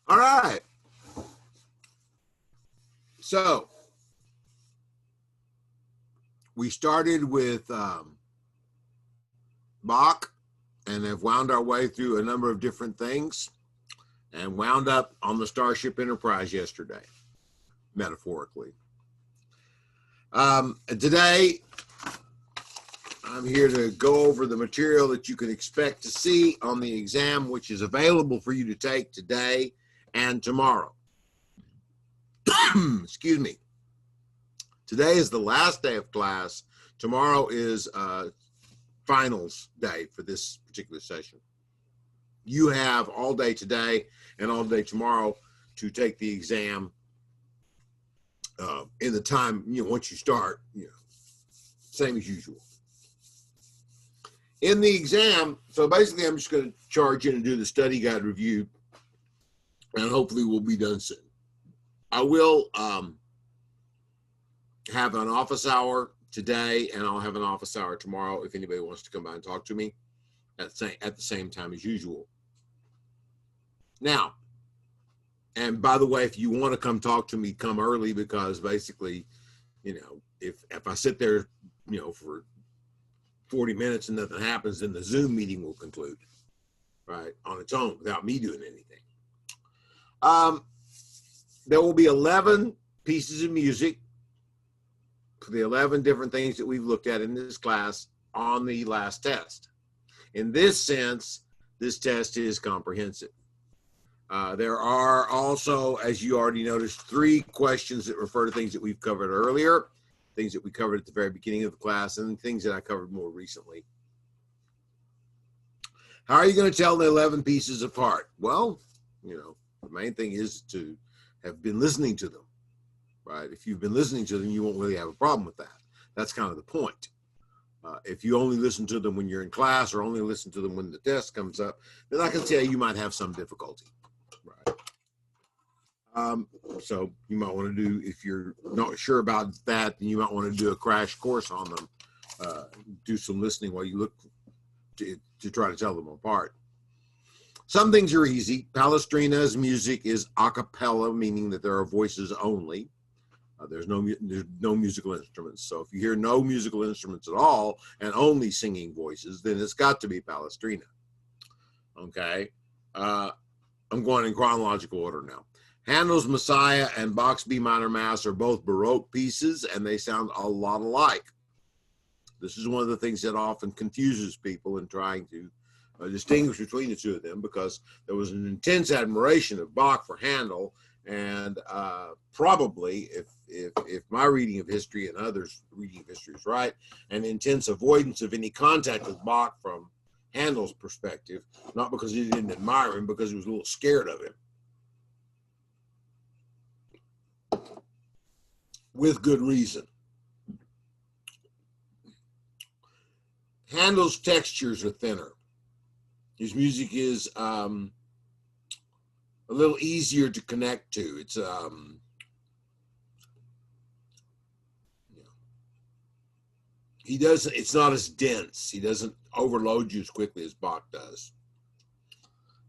All right. So we started with Bach and have wound our way through a number of different things and wound up on the Starship Enterprise yesterday, metaphorically. Today, I'm here to go over the material that you can expect to see on the exam, which is available for you to take today and tomorrow. Excuse me. Today is the last day of class. Tomorrow is finals day for this particular session. You have all day today and all day tomorrow to take the exam in the time, once you start, same as usual. In the exam, so basically I'm just going to charge in and do the study guide review, and hopefully we'll be done soon. I will have an office hour today, and I'll have an office hour tomorrow if anybody wants to come by and talk to me at the same time as usual. Now, and by the way, if you want to come talk to me, come early, because basically, if I sit there, for 40 minutes and nothing happens, then the Zoom meeting will conclude, right, on its own without me doing anything. There will be 11 pieces of music for the 11 different things that we've looked at in this class on the last test. In this sense, this test is comprehensive. There are also, as you already noticed, 3 questions that refer to things that we've covered earlier, things that we covered at the very beginning of the class, and things that I covered more recently. How are you going to tell the 11 pieces apart? Well, the main thing is to have been listening to them, right? If you've been listening to them, you won't really have a problem with that. That's kind of the point. If you only listen to them when you're in class or only listen to them when the test comes up, then I can tell you might have some difficulty, right? So you might want to do, if you're not sure about that, then you might want to do a crash course on them, do some listening while you look to try to tell them apart. Some things are easy. Palestrina's music is a cappella, meaning that there are voices only. There's no musical instruments. So if you hear no musical instruments at all and only singing voices, then it's got to be Palestrina. Okay. I'm going in chronological order now. Handel's Messiah and Bach's B minor Mass are both Baroque pieces, and they sound a lot alike. This is one of the things that often confuses people in trying to distinguish between the two of them, because there was an intense admiration of Bach for Handel, and probably, if my reading of history and others' reading of history is right, an intense avoidance of any contact with Bach from Handel's perspective, not because he didn't admire him, because he was a little scared of him. With good reason. Handel's textures are thinner. His music is a little easier to connect to. It's it's not as dense. He doesn't overload you as quickly as Bach does.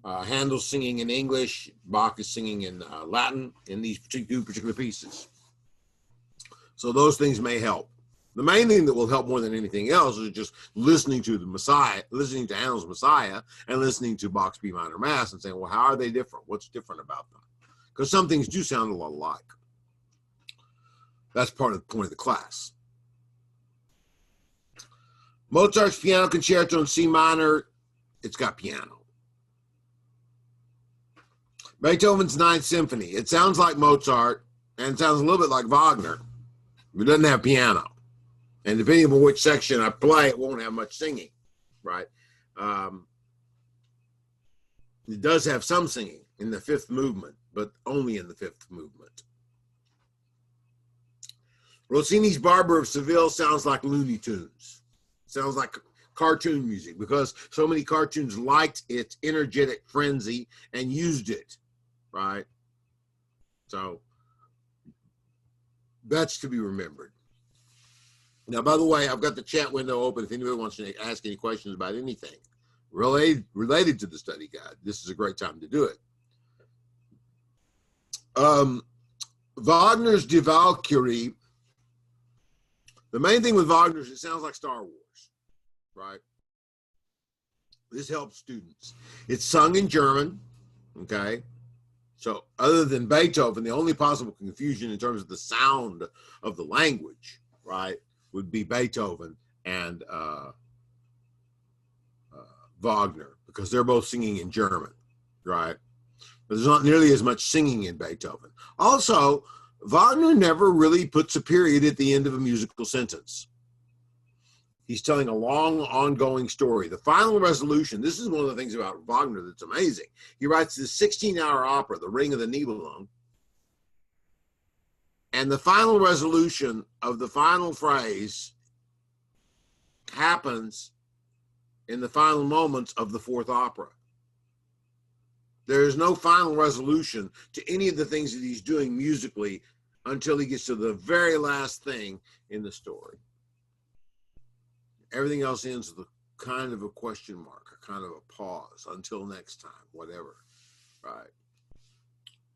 Handel's singing in English, Bach is singing in Latin in these two particular pieces. So those things may help. The main thing that will help more than anything else is just listening to the Messiah, listening to Handel's Messiah, and listening to Bach's B minor Mass and saying, well, how are they different? What's different about them? Because some things do sound a lot alike. That's part of the point of the class. Mozart's Piano Concerto in C minor, it's got piano. Beethoven's Ninth Symphony, it sounds like Mozart, and it sounds a little bit like Wagner. It doesn't have piano. And depending on which section I play, it won't have much singing, right? It does have some singing in the fifth movement, but only in the fifth movement. Rossini's Barber of Seville sounds like Looney Tunes. Sounds like cartoon music, because so many cartoons liked its energetic frenzy and used it, right? So that's to be remembered. Now, by the way, I've got the chat window open if anybody wants to ask any questions about anything related to the study guide. This is a great time to do it. Wagner's Die Valkyrie, the main thing with Wagner is it sounds like Star Wars, right? This helps students. It's sung in German, okay? So other than Beethoven, the only possible confusion in terms of the sound of the language, right, would be Beethoven and Wagner, because they're both singing in German, right? But there's not nearly as much singing in Beethoven. Also, Wagner never really puts a period at the end of a musical sentence. He's telling a long, ongoing story. The final resolution, this is one of the things about Wagner that's amazing. He writes this 16-hour opera, The Ring of the Nibelung, and the final resolution of the final phrase happens in the final moments of the fourth opera. There is no final resolution to any of the things that he's doing musically until he gets to the very last thing in the story. Everything else ends with a kind of a question mark, a kind of a pause, until next time, whatever, right?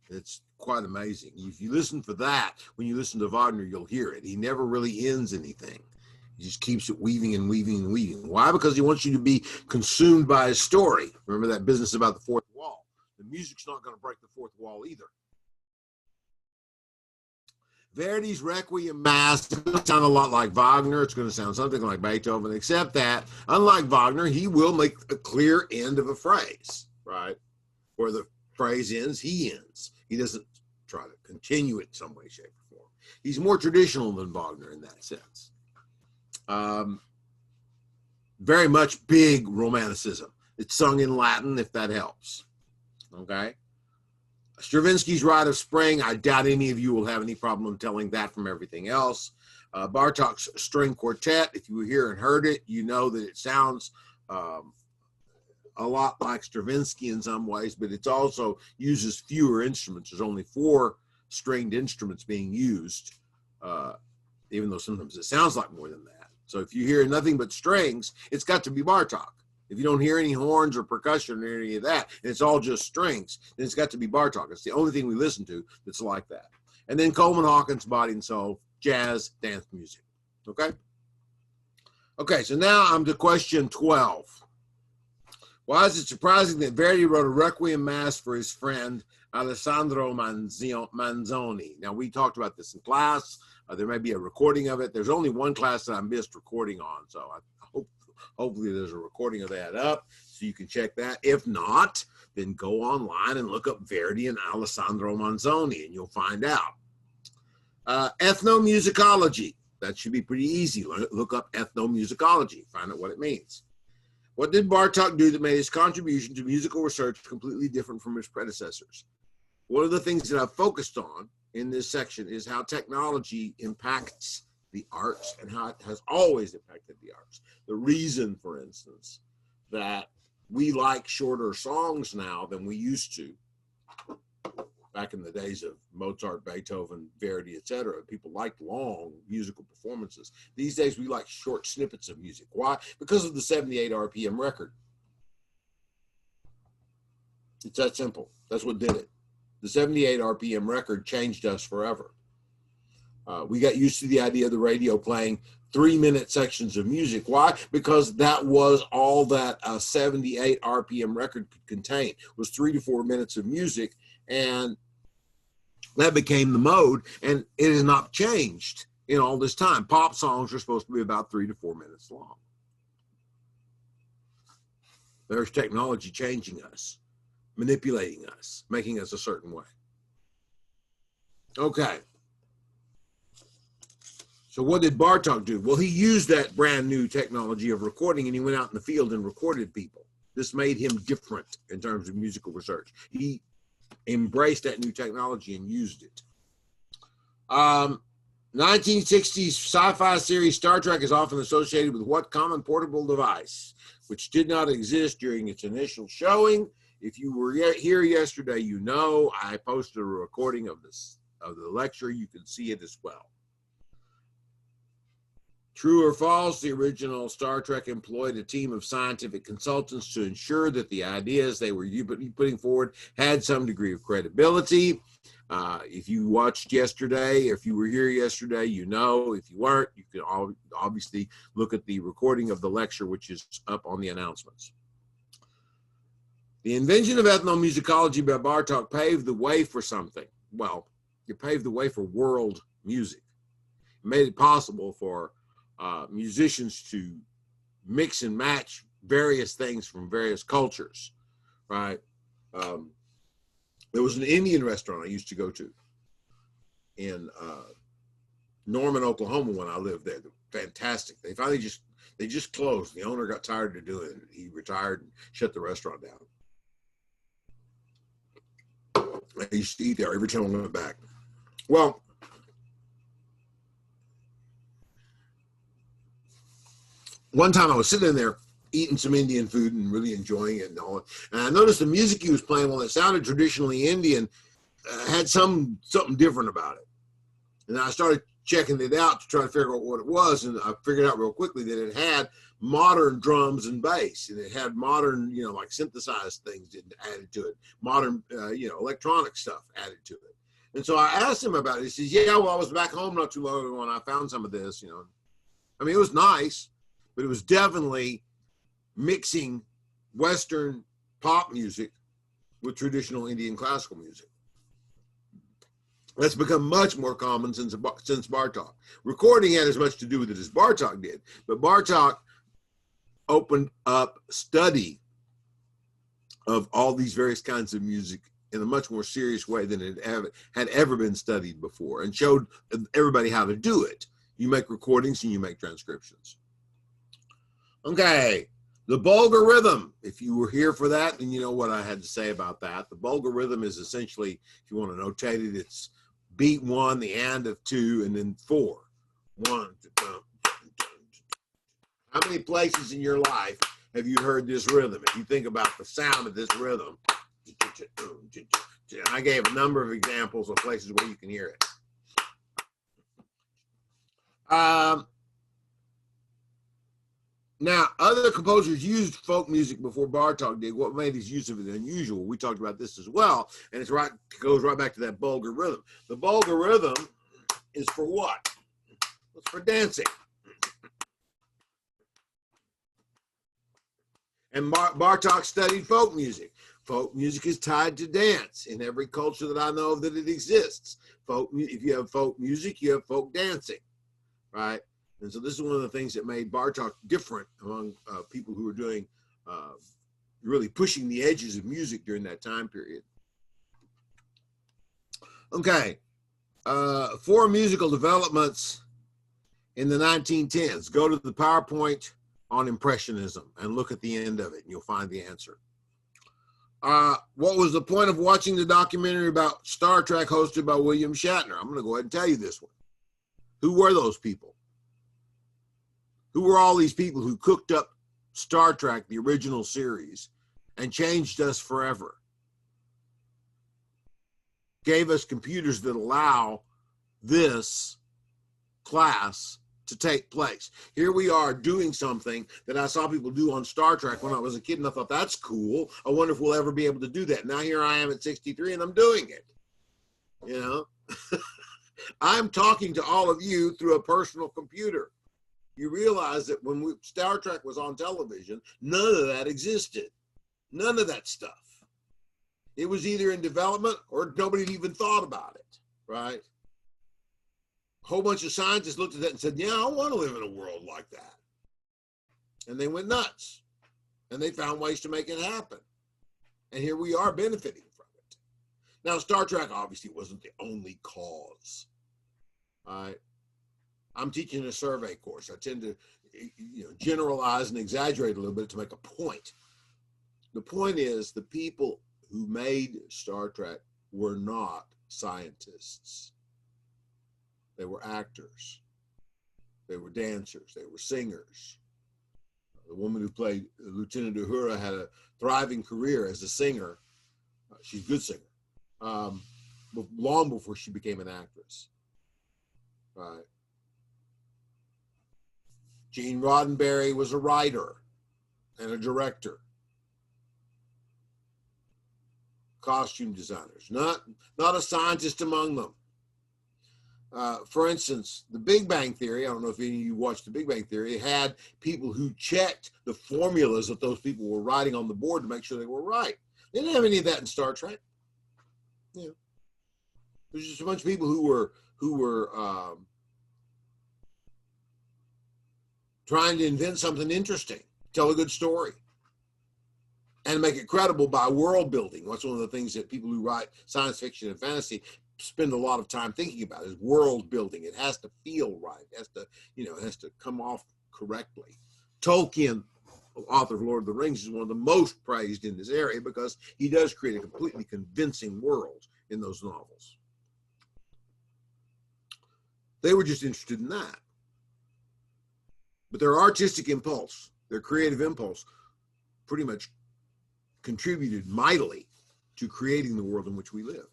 It's quite amazing. If you listen for that, when you listen to Wagner, you'll hear it. He never really ends anything. He just keeps it weaving and weaving and weaving. Why? Because he wants you to be consumed by his story. Remember that business about the fourth wall. The music's not going to break the fourth wall either. Verdi's Requiem Mass is going to sound a lot like Wagner. It's going to sound something like Beethoven, except that, unlike Wagner, he will make a clear end of a phrase, right? Where the phrase ends, he ends. He doesn't try to continue it in some way, shape, or form. He's more traditional than Wagner in that sense. Very much big romanticism. It's sung in Latin, if that helps, okay? Stravinsky's Rite of Spring, I doubt any of you will have any problem telling that from everything else. Bartok's String Quartet, if you were here and heard it, you know that it sounds a lot like Stravinsky in some ways, but it also uses fewer instruments. There's only 4 stringed instruments being used, even though sometimes it sounds like more than that. So if you hear nothing but strings, it's got to be Bartok. If you don't hear any horns or percussion or any of that, and it's all just strings, then it's got to be Bartok. It's the only thing we listen to that's like that. And then Coleman Hawkins' Body and Soul, jazz, dance music. Okay? Okay, so now I'm to question 12. Why is it surprising that Verdi wrote a Requiem Mass for his friend Alessandro Manzoni? Now, we talked about this in class. There may be a recording of it. There's only one class that I missed recording on, so I hope hopefully there's a recording of that up so you can check that. If not, then go online and look up Verdi and Alessandro Manzoni and you'll find out. Ethnomusicology. That should be pretty easy. Look up ethnomusicology, find out what it means. What did Bartok do that made his contribution to musical research completely different from his predecessors? One of the things that I've focused on in this section is how technology impacts the arts and how it has always impacted the arts. The reason, for instance, that we like shorter songs now than we used to back in the days of Mozart, Beethoven, Verdi, etc. People liked long musical performances. These days we like short snippets of music. Why? Because of the 78 RPM record. It's that simple. That's what did it. The 78 RPM record changed us forever. We got used to the idea of the radio playing 3-minute sections of music. Why? Because that was all that a 78 RPM record could contain, was 3 to 4 minutes of music, and that became the mode, and it has not changed in all this time. Pop songs are supposed to be about 3 to 4 minutes long. There's technology changing us, manipulating us, making us a certain way. Okay. So what did Bartok do? Well, he used that brand new technology of recording, and he went out in the field and recorded people. This made him different in terms of musical research. He embraced that new technology and used it. 1960s sci-fi series Star Trek is often associated with what common portable device, which did not exist during its initial showing. If you were here yesterday, you know I posted a recording of the lecture. You can see it as well. True or false, the original Star Trek employed a team of scientific consultants to ensure that the ideas they were putting forward had some degree of credibility. If you watched yesterday, if you were here yesterday, you know. If you weren't, you can obviously look at the recording of the lecture, which is up on the announcements. The invention of ethnomusicology by Bartok paved the way for something. Well, it paved the way for world music. It made it possible for musicians to mix and match various things from various cultures, right? There was an Indian restaurant I used to go to in Norman, Oklahoma when I lived there. Fantastic. They finally just closed. The owner got tired of doing it. He retired and shut the restaurant down. I used to eat there every time I went back. Well, one time I was sitting there eating some Indian food and really enjoying it and all. And I noticed the music he was playing, while it sounded traditionally Indian, had something different about it. And I started checking it out to try to figure out what it was. And I figured out real quickly that it had modern drums and bass, and it had modern, like synthesized things added to it, modern, electronic stuff added to it. And so I asked him about it. He says, yeah, well, I was back home not too long ago and I found some of this, I mean, it was nice, but it was definitely mixing Western pop music with traditional Indian classical music. That's become much more common since Bartok. Recording had as much to do with it as Bartok did, but Bartok opened up study of all these various kinds of music in a much more serious way than it had ever been studied before, and showed everybody how to do it. You make recordings and you make transcriptions. Okay, the Bulgar rhythm. If you were here for that, then you know what I had to say about that. The Bulgar rhythm is essentially, if you want to notate it, it's beat 1, the and of 2, and then 4. 1. How many places in your life have you heard this rhythm? If you think about the sound of this rhythm, I gave a number of examples of places where you can hear it. Now, other composers used folk music before Bartok did. What made his use of it unusual? We talked about this as well, and it goes right back to that Bulgar rhythm. The Bulgar rhythm is for what? It's for dancing. And Bartok studied folk music. Folk music is tied to dance in every culture that I know of that it exists. If you have folk music, you have folk dancing, right? And so this is one of the things that made Bartok different among people who were doing, really pushing the edges of music during that time period. Okay, 4 musical developments in the 1910s. Go to the PowerPoint on Impressionism and look at the end of it, and you'll find the answer. What was the point of watching the documentary about Star Trek hosted by William Shatner? I'm going to go ahead and tell you this one. Who were those people? Who were all these people who cooked up Star Trek, the original series, and changed us forever? Gave us computers that allow this class to take place. Here we are doing something that I saw people do on Star Trek when I was a kid, and I thought, that's cool. I wonder if we'll ever be able to do that. Now here I am at 63 and I'm doing it. I'm talking to all of you through a personal computer. You realize that when Star Trek was on television, none of that existed. None of that stuff. It was either in development or nobody even thought about it, right? A whole bunch of scientists looked at that and said, yeah, I want to live in a world like that. And they went nuts. And they found ways to make it happen. And here we are benefiting from it. Now, Star Trek obviously wasn't the only cause. I'm teaching a survey course. I tend to generalize and exaggerate a little bit to make a point. The point is the people who made Star Trek were not scientists. They were actors. They were dancers. They were singers. The woman who played Lieutenant Uhura had a thriving career as a singer. She's a good singer. Long before she became an actress. Right. Gene Roddenberry was a writer and a director. Costume designers, not a scientist among them. For instance, the Big Bang Theory, I don't know if any of you watched the Big Bang Theory, had people who checked the formulas that those people were writing on the board to make sure they were right. They didn't have any of that in Star Trek. You know, there's just a bunch of people who were trying to invent something interesting, tell a good story, and make it credible by world building. That's one of the things that people who write science fiction and fantasy spend a lot of time thinking about is world building. It has to feel right. It has to, it has to come off correctly. Tolkien, author of Lord of the Rings, is one of the most praised in this area because he does create a completely convincing world in those novels. They were just interested in that. But their artistic impulse, their creative impulse, pretty much contributed mightily to creating the world in which we live.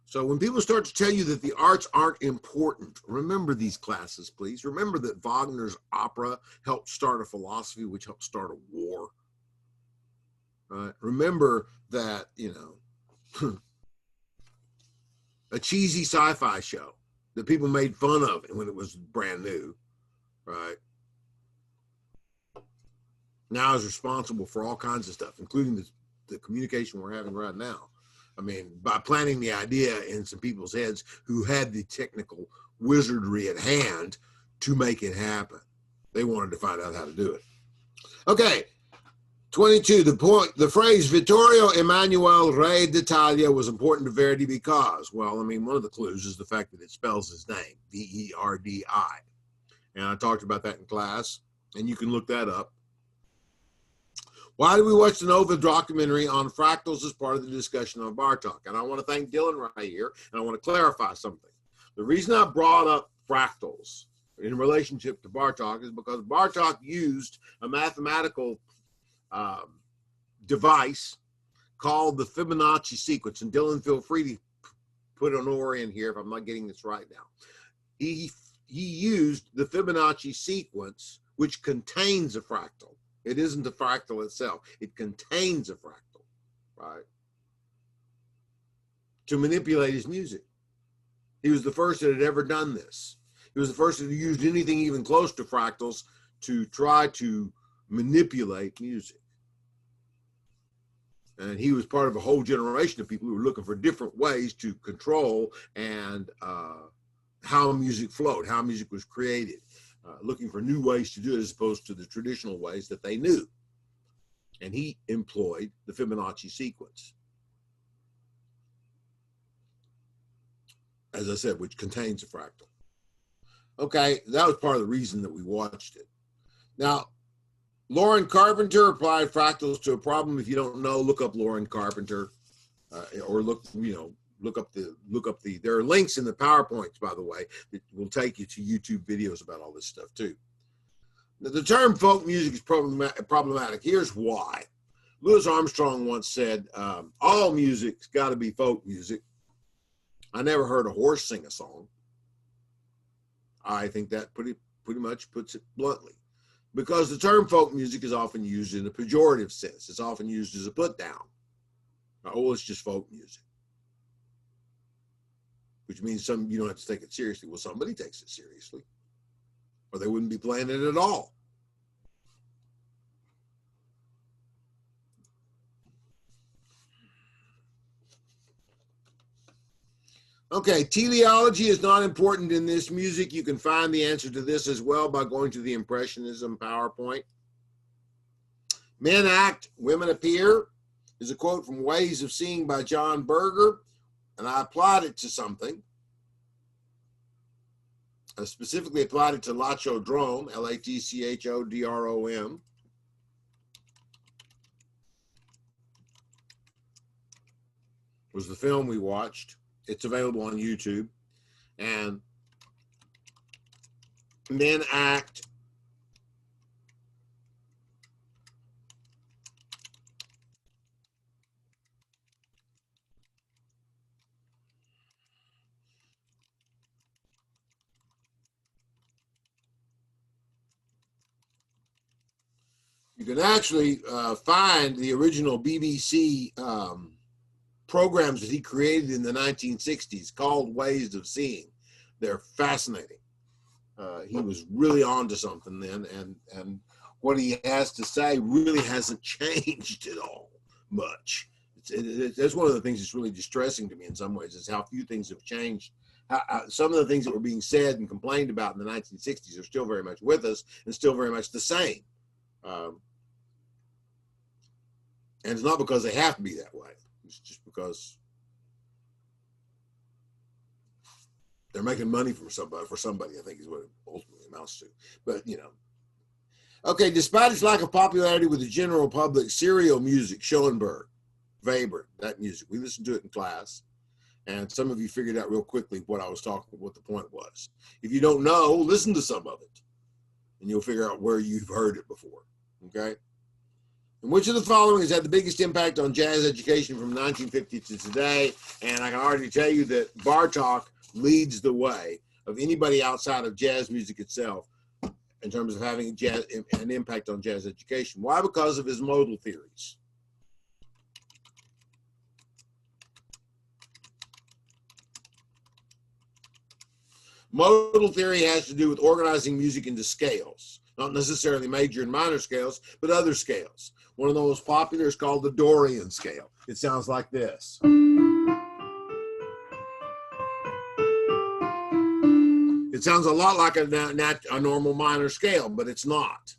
So when people start to tell you that the arts aren't important, remember these classes, please. Remember that Wagner's opera helped start a philosophy which helped start a war. Remember that, a cheesy sci-fi show that people made fun of when it was brand new, right, now is responsible for all kinds of stuff, including the communication we're having right now. I mean, by planting the idea in some people's heads who had the technical wizardry at hand to make it happen. They wanted to find out how to do it. Okay, 22, the phrase Vittorio Emanuele Re d'Italia was important to Verdi because, well, I mean, one of the clues is the fact that it spells his name, V-E-R-D-I. And I talked about that in class, and you can look that up. Why did we watch the Nova documentary on fractals as part of the discussion on Bartok? And I want to thank Dylan right here, and I want to clarify something. The reason I brought up fractals in relationship to Bartok is because Bartok used a mathematical device called the Fibonacci sequence. And Dylan, feel free to put an or in here if I'm not getting this right now. He used the Fibonacci sequence, which contains a fractal. It isn't a fractal itself. It contains a fractal, right? To manipulate his music. He was the first that had ever done this. He was the first that used anything even close to fractals to try to manipulate music. And he was part of a whole generation of people who were looking for different ways to control and how music flowed, how music was created. Looking for new ways to do it as opposed to the traditional ways that they knew. And he employed the Fibonacci sequence, as I said, which contains a fractal. Okay, that was part of the reason that we watched it. Now, Lauren Carpenter applied fractals to a problem. If you don't know, look up Lauren Carpenter, or look up the. There are links in the PowerPoints, by the way, that will take you to YouTube videos about all this stuff too. Now, the term folk music is problematic. Here's why. Louis Armstrong once said, "All music's got to be folk music." I never heard a horse sing a song. I think that pretty much puts it bluntly. Because the term folk music is often used in a pejorative sense. It's often used as a put down. Oh, it's just folk music. Which means you don't have to take it seriously. Well, somebody takes it seriously, or they wouldn't be playing it at all. Okay, teleology is not important in this music. You can find the answer to this as well by going to the Impressionism PowerPoint. Men act, women appear is a quote from Ways of Seeing by John Berger, and I applied it to something. I specifically applied it to Lachodrome, L-A-T-C-H-O-D-R-O-M. Was the film we watched. It's available on YouTube. And men act, can actually find the original BBC programs that he created in the 1960s called Ways of Seeing. They're fascinating. He was really on to something then, and what he has to say really hasn't changed at all much. That's one of the things that's really distressing to me in some ways, is how few things have changed. Some of the things that were being said and complained about in the 1960s are still very much with us and still very much the same. And it's not because they have to be that way. It's just because they're making money for somebody, I think is what it ultimately amounts to. But, you know. Okay, despite its lack of popularity with the general public, serial music, Schoenberg, Weber, that music, we listened to it in class. And some of you figured out real quickly what the point was. If you don't know, listen to some of it, and you'll figure out where you've heard it before, okay? And which of the following has had the biggest impact on jazz education from 1950 to today? And I can already tell you that Bartók leads the way of anybody outside of jazz music itself in terms of having an impact on jazz education. Why? Because of his modal theories. Modal theory has to do with organizing music into scales, not necessarily major and minor scales, but other scales. One of the most popular is called the Dorian scale. It sounds like this. It sounds a lot like a normal minor scale, but it's not.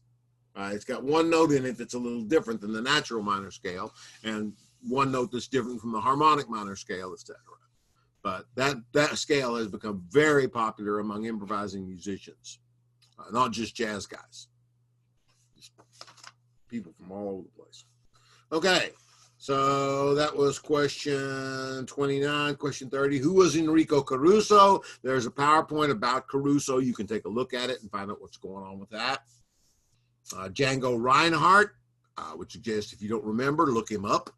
It's got one note in it that's a little different than the natural minor scale, and one note that's different from the harmonic minor scale, etc. But that scale has become very popular among improvising musicians, not just jazz guys, just people from all over the place. Okay, so that was question 29. Question 30, who was Enrico Caruso? There's a PowerPoint about Caruso. You can take a look at it and find out what's going on with that. Django Reinhardt, which suggests if you don't remember, look him up.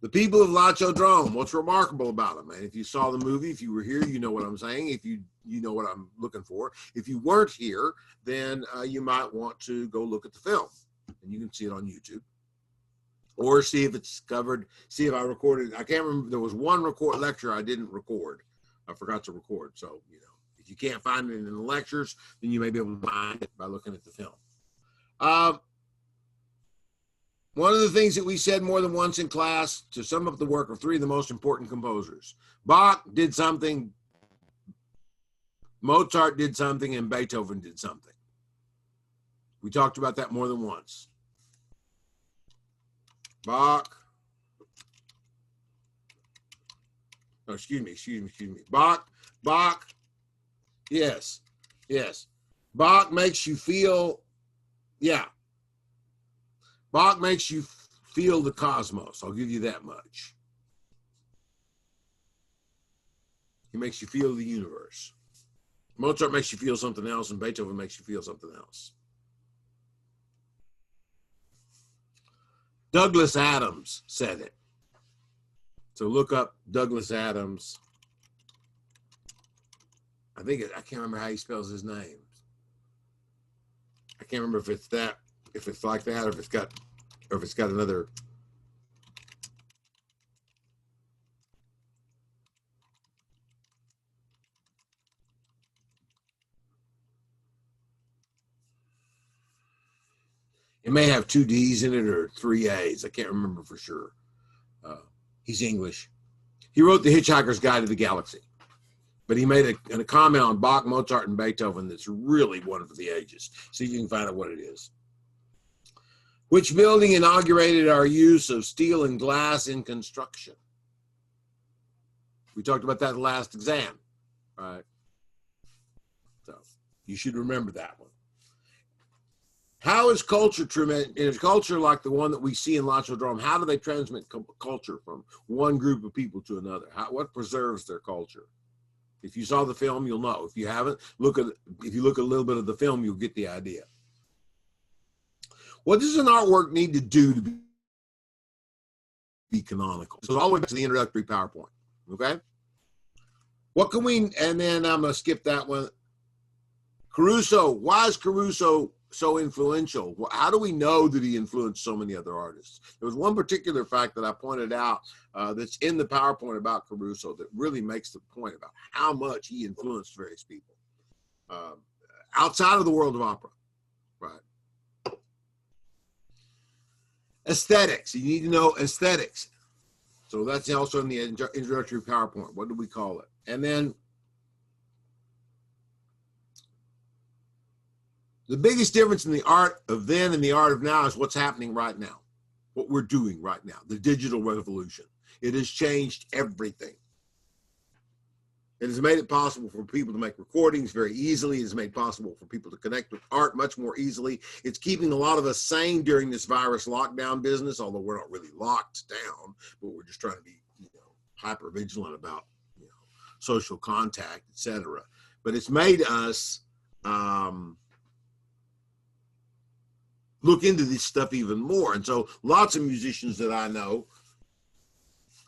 The people of Lachodrome, what's remarkable about them? And if you saw the movie, if you were here, you know what I'm saying. If you know what I'm looking for. If you weren't here, then you might want to go look at the film. And you can see it on YouTube. Or see if it's covered, see if I recorded. I can't remember. There was one lecture I didn't record. I forgot to record. So, you know, if you can't find it in the lectures, then you may be able to find it by looking at the film. One of the things that we said more than once in class, to sum up the work of three of the most important composers. Bach did something, Mozart did something, and Beethoven did something. We talked about that more than once. Bach, oh, excuse me. Bach, yes. Bach makes you feel, Bach makes you feel the cosmos. I'll give you that much. He makes you feel the universe. Mozart makes you feel something else, and Beethoven makes you feel something else. Douglas Adams said it. So look up Douglas Adams. I can't remember how he spells his name. I can't remember if it's like that, or if it's got another. It may have 2 D's in it or 3 A's. I can't remember for sure. He's English. He wrote The Hitchhiker's Guide to the Galaxy, but he made a comment on Bach, Mozart, and Beethoven that's really one for the ages. See if you can find out what it is. Which building inaugurated our use of steel and glass in construction? We talked about that in the last exam, right? So you should remember that one. How is culture, in a culture like the one that we see in Lachodrome, how do they transmit culture from one group of people to another? What preserves their culture? If you saw the film, you'll know. If you haven't, if you look at a little bit of the film, you'll get the idea. What does an artwork need to do to be canonical? So all the way back to the introductory PowerPoint, okay? What can we, and then I'm going to skip that one. Caruso, why is Caruso so influential? Well, how do we know that he influenced so many other artists? There was one particular fact that I pointed out that's in the PowerPoint about Caruso that really makes the point about how much he influenced various people outside of the world of opera, right? Aesthetics. You need to know aesthetics. So that's also in the introductory PowerPoint. What do we call it? And then the biggest difference in the art of then and the art of now is what's happening right now, what we're doing right now, the digital revolution. It has changed everything. It has made it possible for people to make recordings very easily. It has made it possible for people to connect with art much more easily. It's keeping a lot of us sane during this virus lockdown business, although we're not really locked down, but we're just trying to be, hyper vigilant about, social contact, etc. But it's made us look into this stuff even more. And so lots of musicians that I know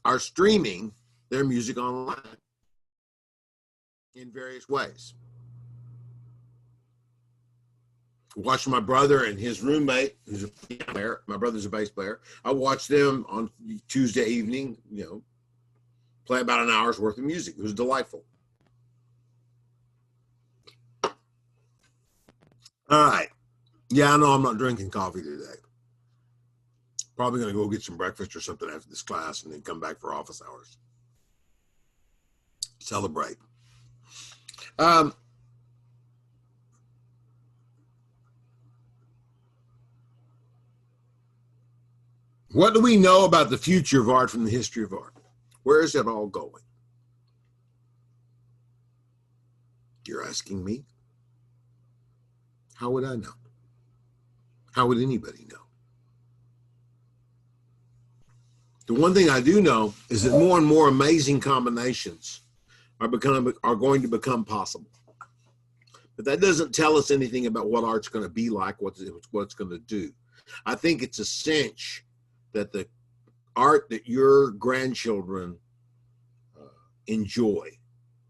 are streaming their music online in various ways. Watched my brother and his roommate, who's a piano player. My brother's a bass player. I watched them on Tuesday evening, play about an hour's worth of music. It was delightful. All right. Yeah, I know I'm not drinking coffee today. Probably going to go get some breakfast or something after this class and then come back for office hours. Celebrate. What do we know about the future of art from the history of art? Where is it all going? You're asking me? How would I know? How would anybody know? The one thing I do know is that more and more amazing combinations are going to become possible. But that doesn't tell us anything about what art's going to be like, what it's going to do. I think it's a cinch that the art that your grandchildren enjoy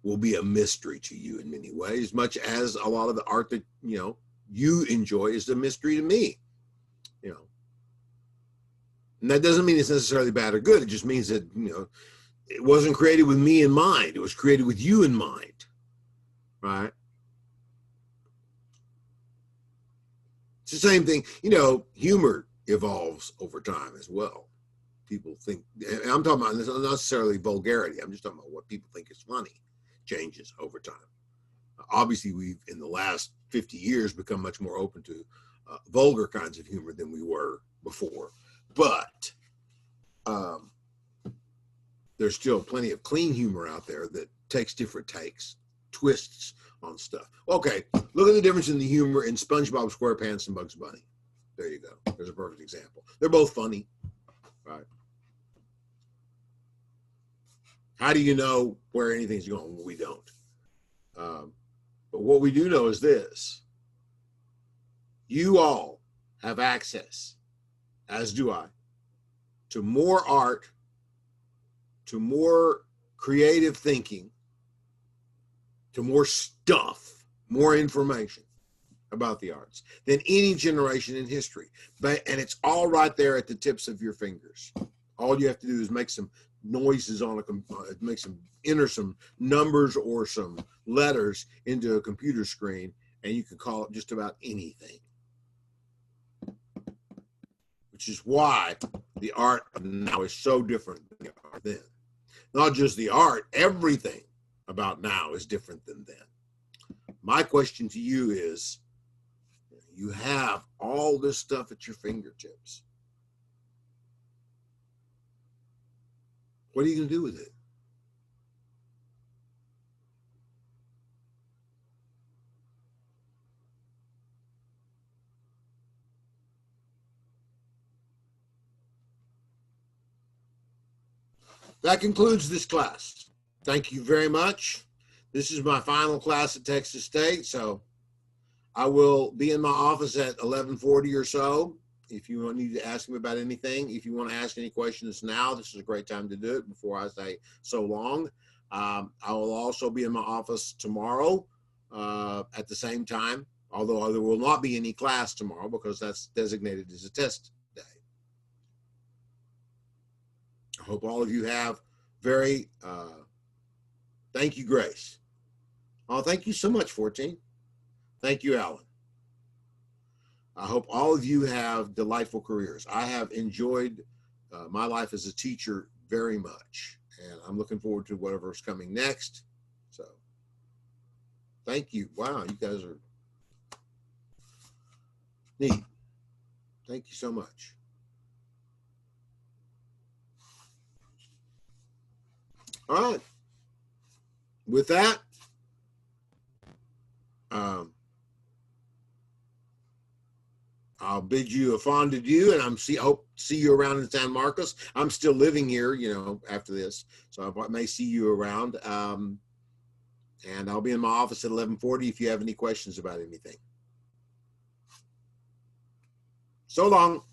will be a mystery to you in many ways, much as a lot of the art that you enjoy is a mystery to me. And that doesn't mean it's necessarily bad or good. It just means that it wasn't created with me in mind. It was created with you in mind, right? It's the same thing. Humor evolves over time as well. People think, and I'm talking about not necessarily vulgarity. I'm just talking about what people think is funny changes over time. Obviously, we've, in the last 50 years, become much more open to vulgar kinds of humor than we were before. But there's still plenty of clean humor out there that takes different takes, twists on stuff. Okay, look at the difference in the humor in SpongeBob SquarePants and Bugs Bunny. There you go. There's a perfect example. They're both funny, right? How do you know where anything's going? Well, we don't. But what we do know is this. You all have access, as do I, to more art, to more creative thinking, to more stuff, more information about the arts than any generation in history. And it's all right there at the tips of your fingers. All you have to do is make some noises on enter some numbers or some letters into a computer screen, and you can call it just about anything. Which is why the art of now is so different than the art then. Not just the art, everything about now is different than then. My question to you is, you have all this stuff at your fingertips. What are you going to do with it? That concludes this class. Thank you very much. This is my final class at Texas State, so I will be in my office at 11:40 or so. If you need to ask me about anything, if you want to ask any questions now, this is a great time to do it before I say so long. I will also be in my office tomorrow at the same time although there will not be any class tomorrow because that's designated as a test day. I hope all of you have very, thank you, Grace. Oh, thank you so much, 14. Thank you, Alan. I hope all of you have delightful careers. I have enjoyed my life as a teacher very much, and I'm looking forward to whatever's coming next. So thank you. Wow, you guys are neat. Thank you so much. All right. With that, I'll bid you a fond adieu, and hope to see you around in San Marcos. I'm still living here, you know, after this, so I may see you around. And I'll be in my office at 11:40 if you have any questions about anything. So long.